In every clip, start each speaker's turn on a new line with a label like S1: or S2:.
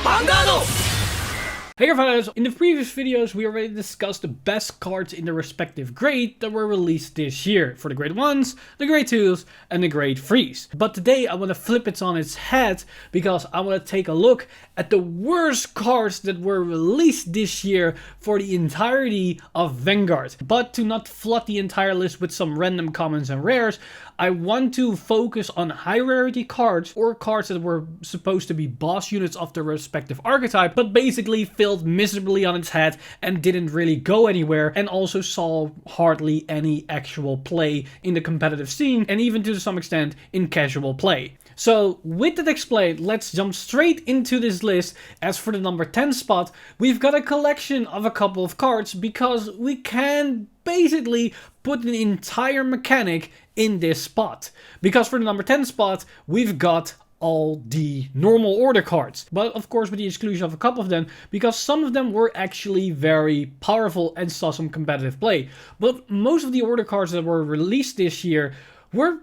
S1: Vanguard!
S2: Hey guys, in the previous videos we already discussed the best cards in the respective grade that were released this year for the grade 1s, the grade 2s and the grade 3s. But today I want to flip it on its head because I want to take a look at the worst cards that were released this year for the entirety of Vanguard. But to not flood the entire list with some random commons and rares, I want to focus on high rarity cards or cards that were supposed to be boss units of the respective archetype, but basically failed miserably on its head and didn't really go anywhere, and also saw hardly any actual play in the competitive scene and even to some extent in casual play. So with that explained, let's jump straight into this list. As for the number 10 spot, we've got a collection of a couple of cards because we can basically put an entire mechanic in this spot. Because for the number 10 spot, we've got all the normal order cards, but of course with the exclusion of a couple of them, because some of them were actually very powerful and saw some competitive play. But most of the order cards that were released this year were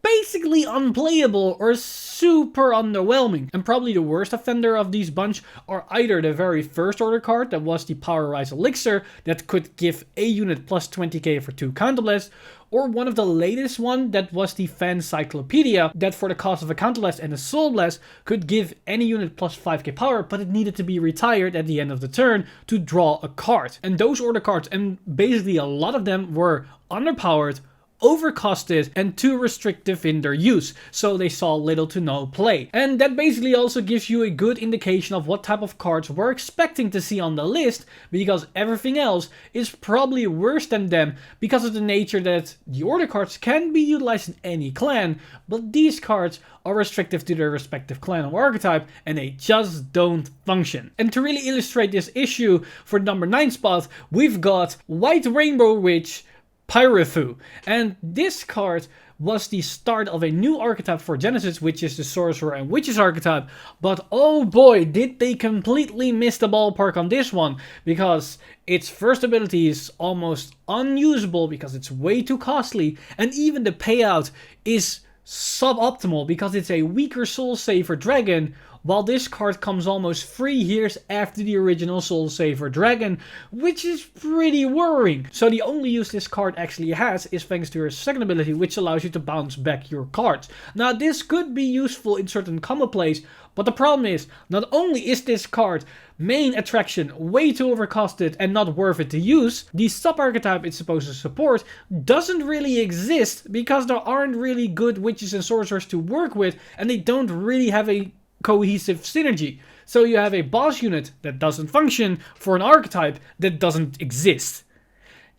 S2: basically unplayable or super underwhelming. And probably the worst offender of these bunch are either the very first order card that was the Power Rise Elixir that could give a unit plus 20k for 2 counterblast, or one of the latest one that was the Encyclopedia that for the cost of a counterblast and a soul blast could give any unit plus 5k power, but it needed to be retired at the end of the turn to draw a card. And those order cards, and basically a lot of them, were underpowered, overcosted and too restrictive in their use, so they saw little to no play. And that basically also gives you a good indication of what type of cards we're expecting to see on the list, because everything else is probably worse than them because of the nature that the order cards can be utilized in any clan, but these cards are restrictive to their respective clan or archetype and they just don't function. And to really illustrate this issue, for the number 9 spot, we've got White Rainbow Witch Pyrethu, and this card was the start of a new archetype for Genesis, which is the Sorcerer and Witches archetype, but oh boy did they completely miss the ballpark on this one, because its first ability is almost unusable because it's way too costly, and even the payout is suboptimal because it's a weaker Soul Saver dragon, while this card comes almost 3 years after the original Soul Saver dragon, which is pretty worrying. So the only use this card actually has is thanks to her second ability, which allows you to bounce back your cards. Now this could be useful in certain combo plays, but the problem is, not only is this card main attraction way too overcosted and not worth it to use, the sub-archetype it's supposed to support doesn't really exist because there aren't really good witches and sorcerers to work with, and they don't really have a cohesive synergy. So you have a boss unit that doesn't function for an archetype that doesn't exist.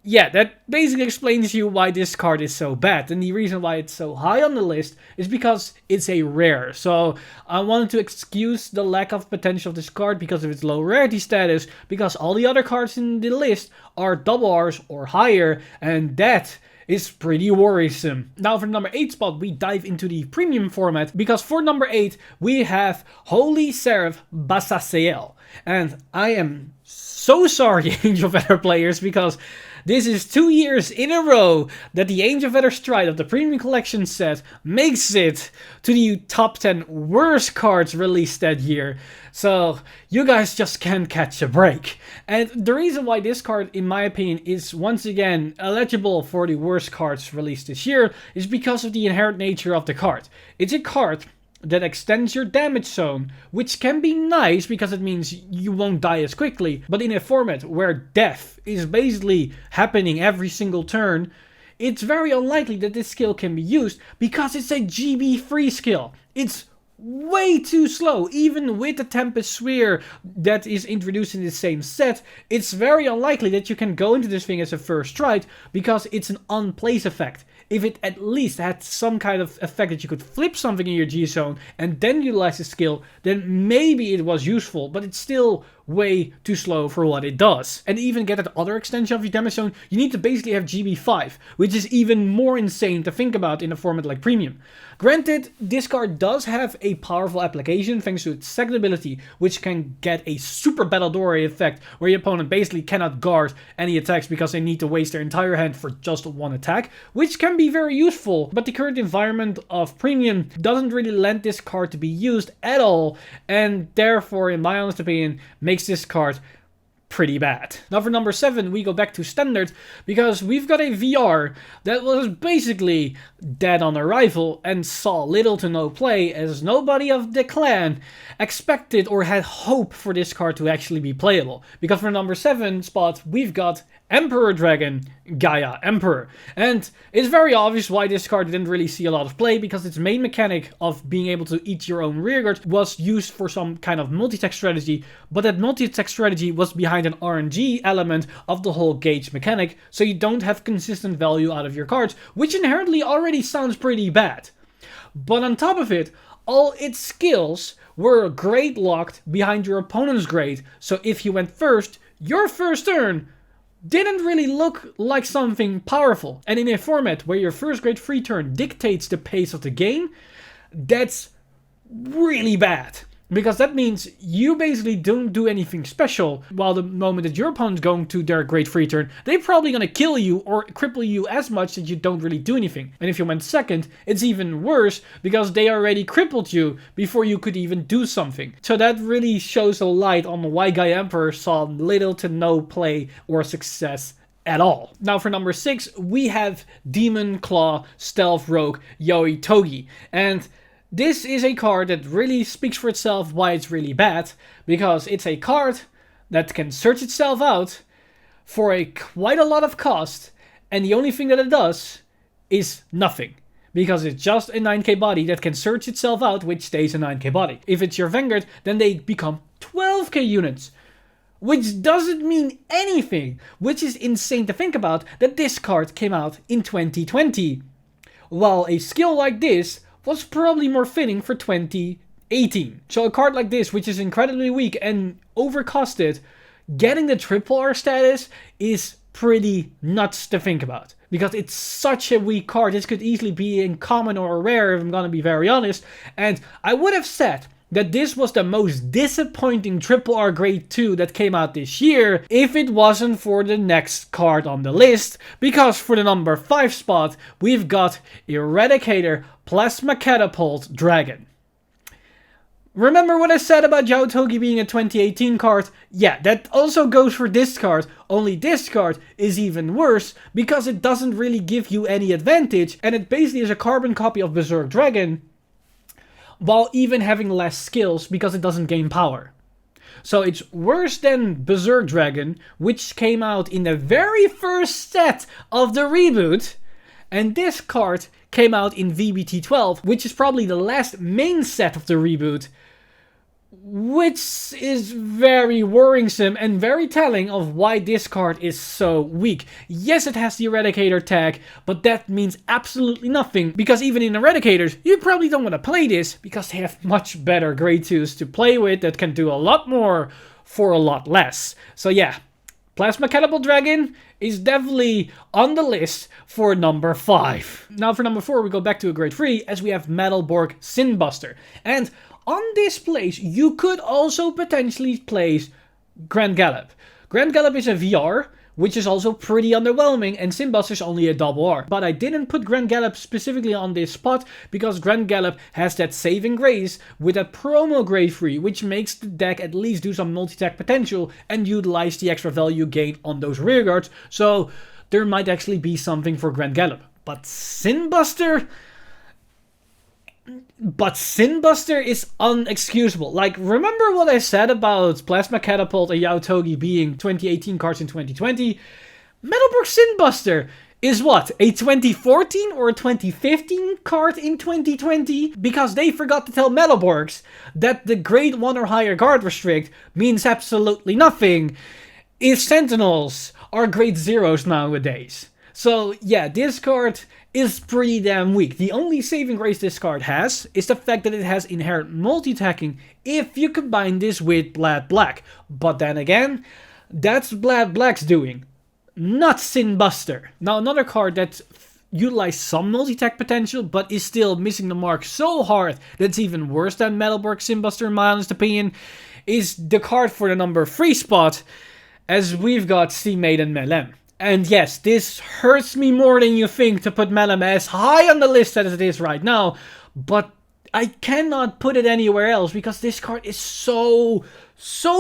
S2: Yeah, that basically explains to you why this card is so bad, and the reason why it's so high on the list is because it's a rare. So I wanted to excuse the lack of potential of this card because of its low rarity status, because all the other cards in the list are double Rs or higher, and that is pretty worrisome. Now for the number 8 spot, we dive into the premium format, because for number 8 we have Holy Seraph Basasael. And I am so sorry, Angel Feather players, because this is 2 years in a row that the Angel Feather Stride of the Premium Collection set makes it to the top 10 worst cards released that year. So you guys just can't catch a break. And the reason why this card, in my opinion, is once again eligible for the worst cards released this year is because of the inherent nature of the card. It's a card that extends your damage zone, which can be nice because it means you won't die as quickly, but in a format where death is basically happening every single turn, it's very unlikely that this skill can be used because it's a GB free skill. It's way too slow. Even with the Tempest Sphere that is introduced in the same set, it's very unlikely that you can go into this thing as a first strike because it's an unplace effect. If it at least had some kind of effect that you could flip something in your G zone and then utilize the skill, then maybe it was useful, but it's still way too slow for what it does. And even get that other extension of your damage zone, you need to basically have GB5, which is even more insane to think about in a format like Premium. Granted, this card does have a powerful application thanks to its second ability, which can get a super Battledore effect where your opponent basically cannot guard any attacks because they need to waste their entire hand for just one attack, which can be very useful, but the current environment of Premium doesn't really lend this card to be used at all, and therefore, in my honest opinion, makes this card pretty bad. Now for number 7, we go back to Standard, because we've got a VR that was basically dead on arrival and saw little to no play, as nobody of the clan expected or had hope for this card to actually be playable. Because for number 7 spot, we've got Emperor Dragon, Gaia Emperor. And it's very obvious why this card didn't really see a lot of play, because its main mechanic of being able to eat your own rearguard was used for some kind of multi-tech strategy, but that multi-tech strategy was behind an RNG element of the whole gauge mechanic, so you don't have consistent value out of your cards, which inherently already sounds pretty bad. But on top of it, all its skills were grade locked behind your opponent's grade, so if you went first, your first turn didn't really look like something powerful. And in a format where your first grade free turn dictates the pace of the game, that's really bad. Because that means you basically don't do anything special, while the moment that your opponent's going to their great free turn, they're probably going to kill you or cripple you as much that you don't really do anything. And if you went second, it's even worse, because they already crippled you before you could even do something. So that really shows a light on why Gaia Emperor saw little to no play or success at all. Now for number 6, we have Demon Claw Stealth Rogue Yoi Togi. And this is a card that really speaks for itself why it's really bad, because it's a card that can search itself out for quite a lot of cost, and the only thing that it does is nothing, because it's just a 9k body that can search itself out, which stays a 9k body. If it's your Vanguard, then they become 12k units, which doesn't mean anything, which is insane to think about that this card came out in 2020, while a skill like this was probably more fitting for 2018. So a card like this, which is incredibly weak and overcosted, getting the triple R status is pretty nuts to think about. Because it's such a weak card. This could easily be in common or rare, if I'm gonna be very honest. And I would have said that this was the most disappointing triple R grade 2 that came out this year if it wasn't for the next card on the list, because for the number 5 spot we've got Eradicator Plasma Catapult Dragon. Remember what I said about Yoi Togi being a 2018 card? Yeah, that also goes for this card, only this card is even worse because it doesn't really give you any advantage, and it basically is a carbon copy of Berserk Dragon, while even having less skills because it doesn't gain power. So it's worse than Berserk Dragon, which came out in the very first set of the reboot, and this card came out in VBT12, which is probably the last main set of the reboot, which is very worrisome and very telling of why this card is so weak. Yes, it has the Eradicator tag, but that means absolutely nothing, because even in Eradicators, you probably don't want to play this, because they have much better grade 2s to play with that can do a lot more for a lot less. So yeah, Plasma Catapult Dragon is definitely on the list for number 5. Now for number 4, we go back to a grade 3, as we have Metalborg Sinbuster. And on this place, you could also potentially place Grand Gallop. Grand Gallop is a VR, which is also pretty underwhelming, and Sinbuster is only a double R. But I didn't put Grand Gallop specifically on this spot, because Grand Gallop has that saving grace with that promo grade 3, which makes the deck at least do some multi-attack potential and utilize the extra value gained on those rearguards. So there might actually be something for Grand Gallop. But Sinbuster is unexcusable. Like, remember what I said about Plasma Catapult and Yoi Togi being 2018 cards in 2020? Metalborg Sinbuster is what, a 2014 or a 2015 card in 2020? Because they forgot to tell Metalborgs that the grade 1 or higher guard restrict means absolutely nothing if Sentinels are grade 0s nowadays. So yeah, this card is pretty damn weak. The only saving grace this card has is the fact that it has inherent multi-attacking if you combine this with Blad Black. But then again, that's Blad Black's doing, not Sin Buster. Now another card that utilizes some multi-attack potential but is still missing the mark so hard that's even worse than Metalburg Sin Buster in my honest opinion is the card for the number 3 spot, as we've got Sea Maiden Melem. And yes, this hurts me more than you think to put Melem as high on the list as it is right now, but I cannot put it anywhere else because this card is so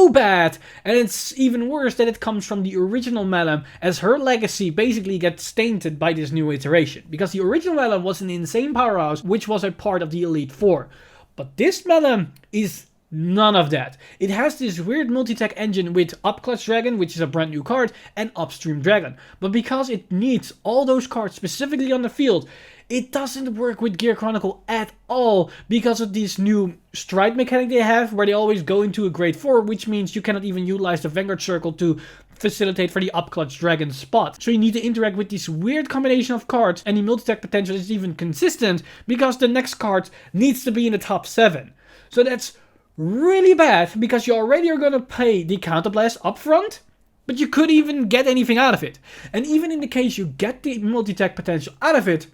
S2: bad. And it's even worse that it comes from the original Melem, as her legacy basically gets tainted by this new iteration. Because the original Melem was an insane powerhouse, which was a part of the Elite Four. But this Melem is none of that. It has this weird multi-attack engine with Upclutch Dragon, which is a brand new card, and Upstream Dragon. But because it needs all those cards specifically on the field, it doesn't work with Gear Chronicle at all because of this new stride mechanic they have where they always go into a grade 4, which means you cannot even utilize the Vanguard circle to facilitate for the Upclutch Dragon spot. So you need to interact with this weird combination of cards, and the multi-attack potential is even consistent because the next card needs to be in the top 7. So that's really bad because you already are going to pay the Counterblast up front, but you could even get anything out of it. And even in the case you get the multi-attack potential out of it,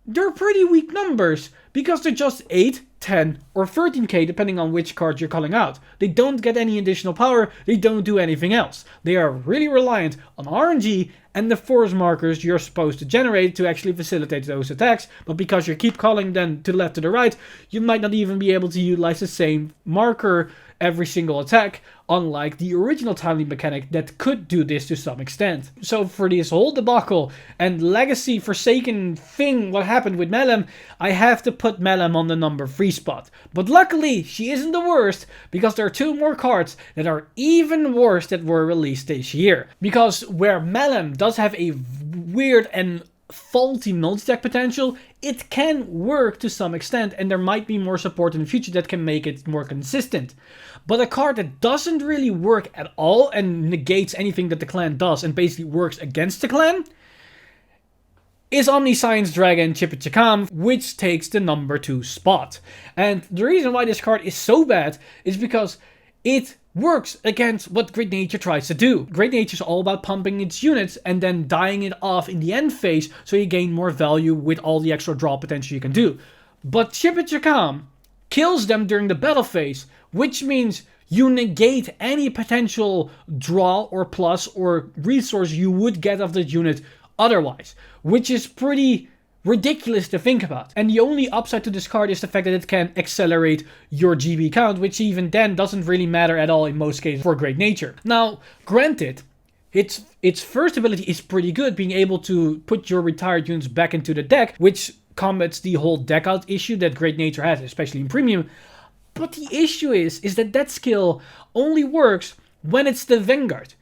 S2: they're pretty weak numbers because they're just 8, 10 or 13k depending on which card you're calling out. They don't get any additional power, they don't do anything else. They are really reliant on RNG and the force markers you're supposed to generate to actually facilitate those attacks, but because you keep calling them to the left to the right, you might not even be able to utilize the same marker every single attack, unlike the original timely mechanic that could do this to some extent. So for this whole debacle and legacy forsaken thing what happened with Melem, I have to put Melem on the number 3 spot. But luckily she isn't the worst because there are 2 more cards that are even worse that were released this year. Because where Melem does have a weird and faulty multi-attack potential, it can work to some extent and there might be more support in the future that can make it more consistent. But a card that doesn't really work at all and negates anything that the clan does and basically works against the clan is Omniscience Dragon Chipachakam, which takes the number 2 spot. And the reason why this card is so bad is because it works against what Great Nature tries to do. Great Nature is all about pumping its units and then dying it off in the end phase so you gain more value with all the extra draw potential you can do. But Chipachakam kills them during the battle phase, which means you negate any potential draw or plus or resource you would get of the unit otherwise, which is pretty ridiculous to think about. And the only upside to this card is the fact that it can accelerate your GB count, which even then doesn't really matter at all in most cases for Great Nature. Now, granted, its first ability is pretty good, being able to put your retired units back into the deck, which combats the whole deck out issue that Great Nature has, especially in Premium. But the issue is that skill only works when it's the Vanguard.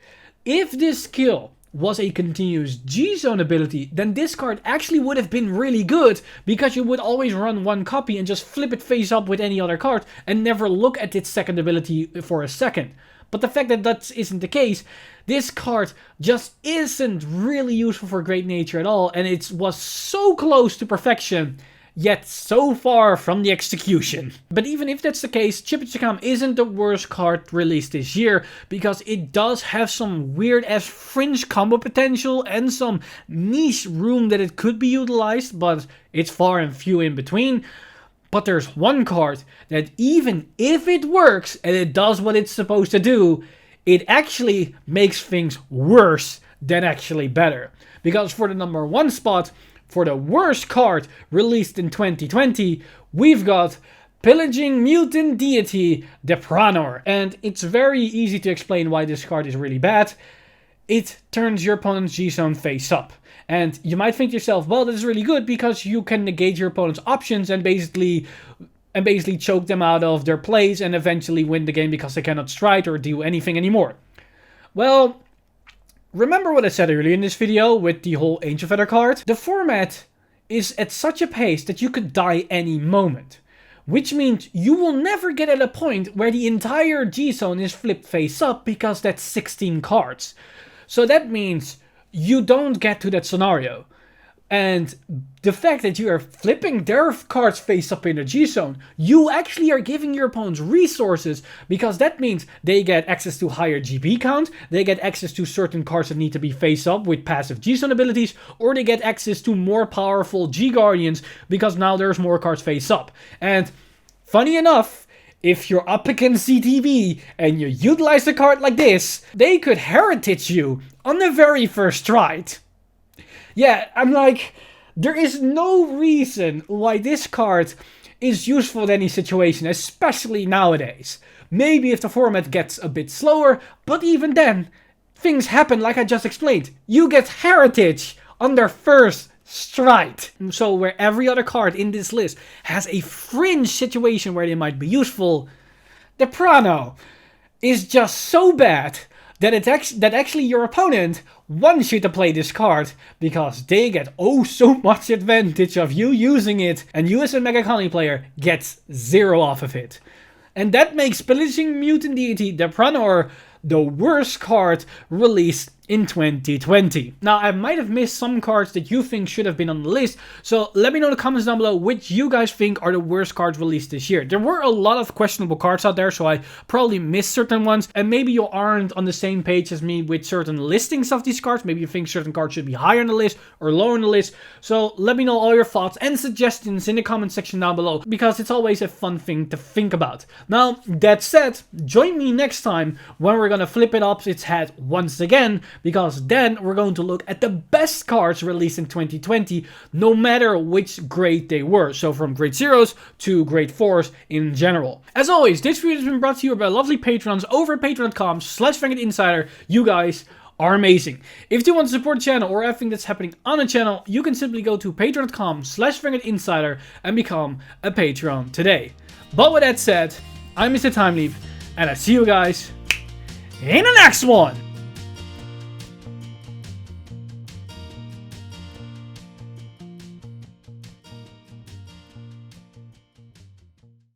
S2: If this skill was a continuous G-Zone ability, then this card actually would have been really good because you would always run one copy and just flip it face up with any other card and never look at its second ability for a second. But the fact that that isn't the case, this card just isn't really useful for Great Nature at all, and it was so close to perfection, yet so far from the execution. But even if that's the case, Chipachakam isn't the worst card released this year, because it does have some weird ass fringe combo potential and some niche room that it could be utilized, but it's far and few in between. But there's one card that even if it works and it does what it's supposed to do, it actually makes things worse than actually better. Because for the number 1 spot, for the worst card released in 2020, we've got Pillaging Mutant Deity Depranor. And it's very easy to explain why this card is really bad. It turns your opponent's G-Zone face up. And you might think to yourself, well, that is really good because you can negate your opponent's options and basically choke them out of their plays and eventually win the game because they cannot stride or do anything anymore. Well, remember what I said earlier in this video with the whole Angel Feather card? The format is at such a pace that you could die any moment. Which means you will never get at a point where the entire G-Zone is flipped face up because that's 16 cards. So that means you don't get to that scenario. And the fact that you are flipping their cards face up in the G zone, you actually are giving your opponents resources, because that means they get access to higher GB count, they get access to certain cards that need to be face up with passive G zone abilities, or they get access to more powerful G Guardians because now there's more cards face up. And funny enough, if you're up against CTV and you utilize a card like this, they could heritage you on the very first stride. Yeah, I'm like, there is no reason why this card is useful in any situation, especially nowadays. Maybe if the format gets a bit slower, but even then, things happen like I just explained. You get heritage on their first stride. So where every other card in this list has a fringe situation where they might be useful, the Prano is just so bad that actually your opponent wants you to play this card, because they get oh so much advantage of you using it, and you as a Mega Economy player gets 0 off of it. And that makes Pillaging Mutant Deity the Pranor the worst card released in 2020. Now, I might have missed some cards that you think should have been on the list, so let me know in the comments down below which you guys think are the worst cards released this year. There were a lot of questionable cards out there, so I probably missed certain ones, and maybe you aren't on the same page as me with certain listings of these cards. Maybe you think certain cards should be higher on the list or lower on the list, so let me know all your thoughts and suggestions in the comment section down below, because it's always a fun thing to think about. Now, that said, join me next time when we're gonna flip it up its head once again, because then we're going to look at the best cards released in 2020, no matter which grade they were. So from grade 0s to grade 4s in general. As always, this video has been brought to you by lovely patrons over at patreon.com/VanguardInsider. You guys are amazing. If you want to support the channel or everything that's happening on the channel, you can simply go to patreon.com/VanguardInsider and become a patron today. But with that said, I'm Mr. Timeleaf, and I see you guys in the next one!